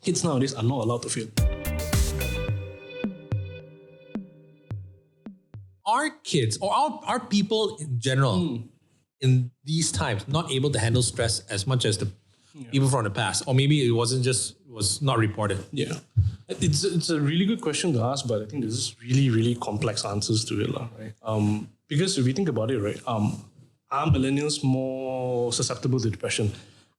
Kids nowadays are not allowed to fail. Are kids or are people in general in these times not able to handle stress as much as the people from the past? Or maybe it was not reported. Yeah. It's a really good question to ask, but I think there's really, really complex answers to it, right? Because if you think about it, right, are millennials more susceptible to depression?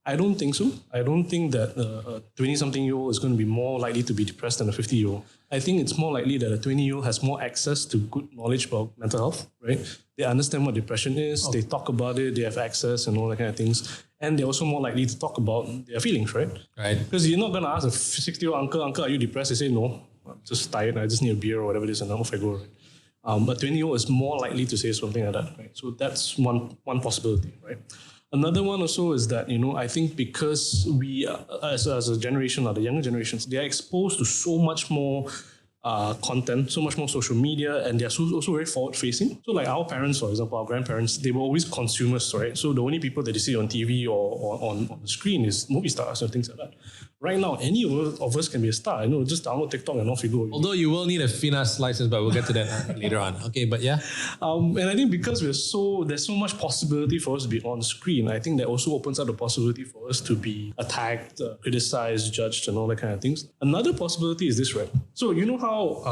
I don't think so. I don't think that a 20-something-year-old is going to be more likely to be depressed than a 50-year-old. I think it's more likely that a 20-year-old has more access to good knowledge about mental health, right? They understand what depression is, they talk about it, they have access and all that kind of things. And they're also more likely to talk about their feelings, right? Right. Because you're not going to ask a 60-year-old uncle, are you depressed? They say, no, I'm just tired, I just need a beer or whatever it is, and off I go, right? A 20-year-old is more likely to say something like that, right? So that's one possibility, right? Another one also is that, I think because we, as a generation or the younger generations, they are exposed to so much more content, so much more social media, and they're also very forward-facing. So like our parents, for example, our grandparents, they were always consumers, right? So the only people that you see on TV or on the screen is movie stars and things like that. Right now, any of us can be a star. Just download TikTok and off you go. Although you will need a finance license, but we'll get to that later on. Okay, but yeah. And I think because there's so much possibility for us to be on screen, I think that also opens up the possibility for us to be attacked, criticized, judged, and all that kind of things. Another possibility is this, right? So you know how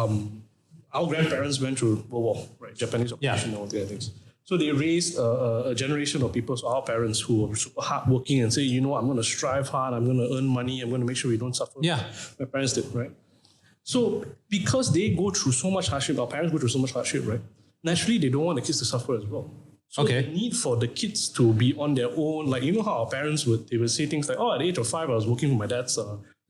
our grandparents went through World War, right? Japanese occupation and all that things. So they raised a generation of people, so our parents who were super hardworking and say, I'm going to strive hard, I'm going to earn money, I'm going to make sure we don't suffer. Yeah. My parents did, right? So because they go through so much hardship, our parents go through so much hardship, right? Naturally, they don't want the kids to suffer as well. So the need for the kids to be on their own, like, how our parents would say things like, at the age of 5, I was working for my dad's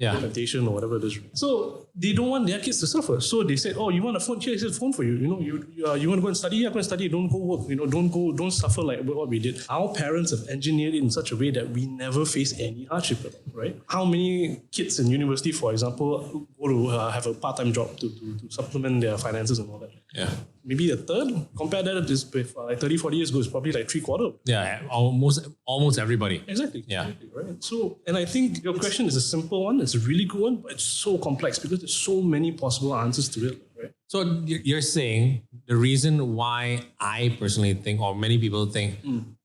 plantation or whatever it is. So they don't want their kids to suffer. So they said, you want a phone? Here's a phone for you. You want to go and study? Yeah, go and study. Don't go work. Don't suffer like what we did. Our parents have engineered it in such a way that we never face any hardship at all, right? How many kids in university, for example, go to have a part-time job to supplement their finances and all that? Yeah. Maybe a third. Compare that with like 30, 40 years ago, it's probably like 3/4. Yeah, almost everybody. Exactly. Yeah. Exactly, right. So, and I think your question is a simple one. It's a really good one, but it's so complex because there's so many possible answers to it, right? So you're saying the reason why I personally think, or many people think,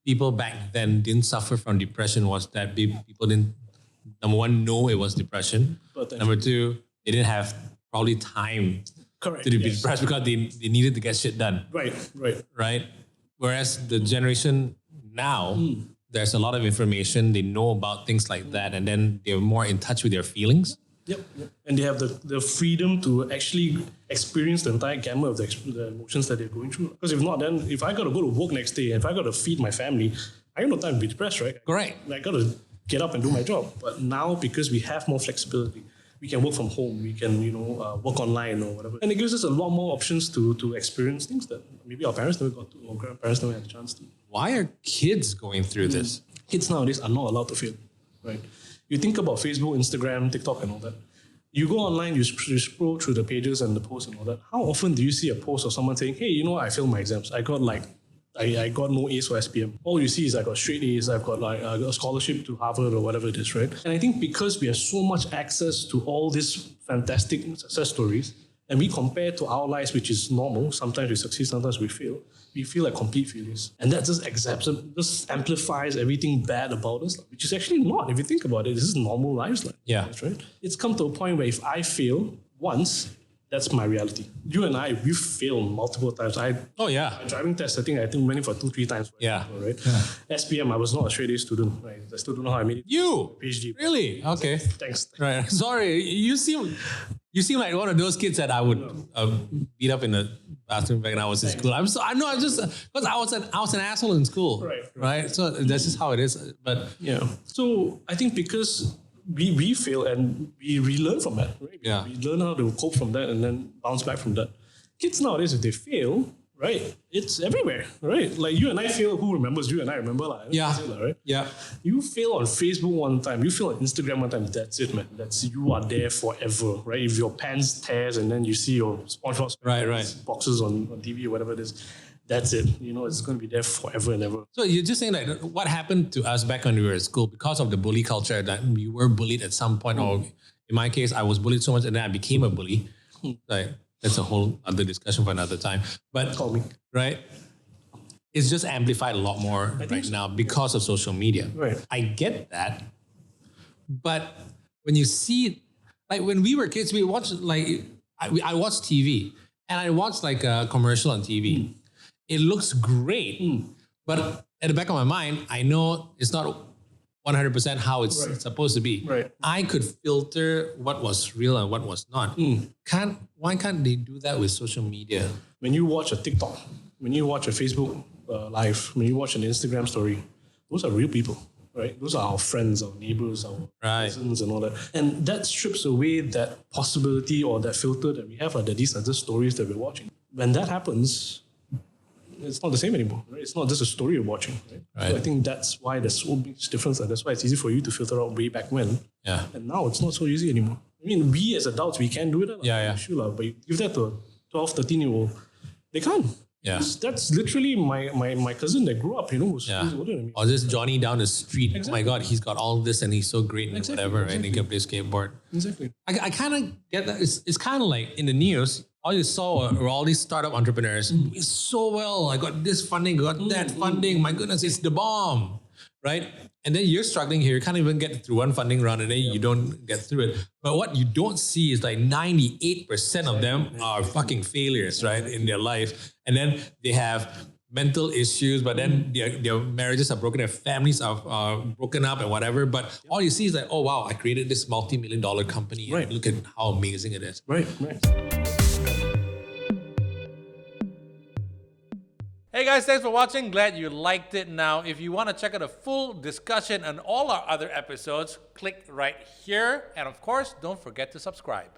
people back then didn't suffer from depression was that people didn't, number one, know it was depression. Number two, they didn't have probably time to be depressed because they needed to get shit done. Right. Whereas the generation now, there's a lot of information, they know about things like that, and then they're more in touch with their feelings. Yep. And they have the freedom to actually experience the entire gamut of the emotions that they're going through. Because if not, then if I got to go to work next day, if I got to feed my family, I got no time to be depressed, right? Correct. I got to get up and do my job. But now, because we have more flexibility, we can work from home, we can, work online or whatever. And it gives us a lot more options to experience things that maybe our parents never got to, or grandparents never had a chance to. Why are kids going through this? Kids nowadays are not allowed to fail, right? You think about Facebook, Instagram, TikTok and all that. You go online, you scroll through the pages and the posts and all that. How often do you see a post of someone saying, hey, I failed my exams. I got no A's for SPM. All you see is I got straight A's, I've got a scholarship to Harvard or whatever it is, right? And I think because we have so much access to all these fantastic success stories, and we compare to our lives, which is normal, sometimes we succeed, sometimes we fail, we feel like complete failures. And that just amplifies everything bad about us, which is actually not. If you think about it, this is normal lives. Right? It's come to a point where if I fail once, that's my reality. You and I, we failed multiple times. My driving test, I think went in for 2-3 times. Right? SPM, I was not a straight A student. Right? I still don't know how I made it. You? PhD. Really? Okay. Thanks. Right. Sorry, you seem like one of those kids that I would beat up in the bathroom back when I was in school. Because I was an asshole in school. Right. So that's just how it is. But yeah. So I think because we fail and we learn from that, right? Yeah. We learn how to cope from that and then bounce back from that. Kids nowadays, if they fail, right, it's everywhere, right? Like you and I fail, who remembers you and I remember? Right? Yeah. You fail on Facebook one time, you fail on Instagram one time, that's it, man. You are there forever, right? If your pants tears and then you see your SpongeBob boxes on TV or whatever it is, that's it. It's going to be there forever and ever. So you're just saying that what happened to us back when we were at school, because of the bully culture, that we were bullied at some point, or In my case, I was bullied so much and then I became a bully. Like, that's a whole other discussion for another time. But, Call me. right? It's just amplified a lot more right now because of social media. Right. I get that. But when you see, like when we were kids, we watched like, I watched TV and I watched like a commercial on TV. It looks great. But at the back of my mind, I know it's not 100% how it's supposed to be. Right. I could filter what was real and what was not. Why can't they do that with social media? When you watch a TikTok, when you watch a Facebook live, when you watch an Instagram story, those are real people, right? Those are our friends, our neighbors, our cousins and all that. And that strips away that possibility or that filter that we have, that these are just stories that we're watching. When that happens, it's not the same anymore, right? It's not just a story you're watching, right? So I think that's why there's so much difference. And that's why it's easy for you to filter out way back when. Yeah. And now it's not so easy anymore. I mean, we as adults, we can do it. Yeah. Sure, but you give that to a 12, 13-year-old, they can't. Yeah. That's literally my cousin that grew up, who's older than me. Or just Johnny down the street. Exactly. Oh my God, he's got all this and he's so great and whatever, right? And he can play skateboard. Exactly. I kind of get that. It's kind of like in the news, all you saw were all these startup entrepreneurs doing so well. I got this funding, got that funding. My goodness, it's the bomb, right? And then you're struggling here. You can't even get through one funding round and then you don't get through it. But what you don't see is like 98% of them are fucking failures, right, in their life. And then they have mental issues, but then their marriages are broken, their families are broken up and whatever. But all you see is like, oh wow, I created this multi-million-dollar company. Right. And look at how amazing it is. Right. Hey guys, thanks for watching. Glad you liked it. Now, if you want to check out a full discussion on all our other episodes, click right here. And of course, don't forget to subscribe.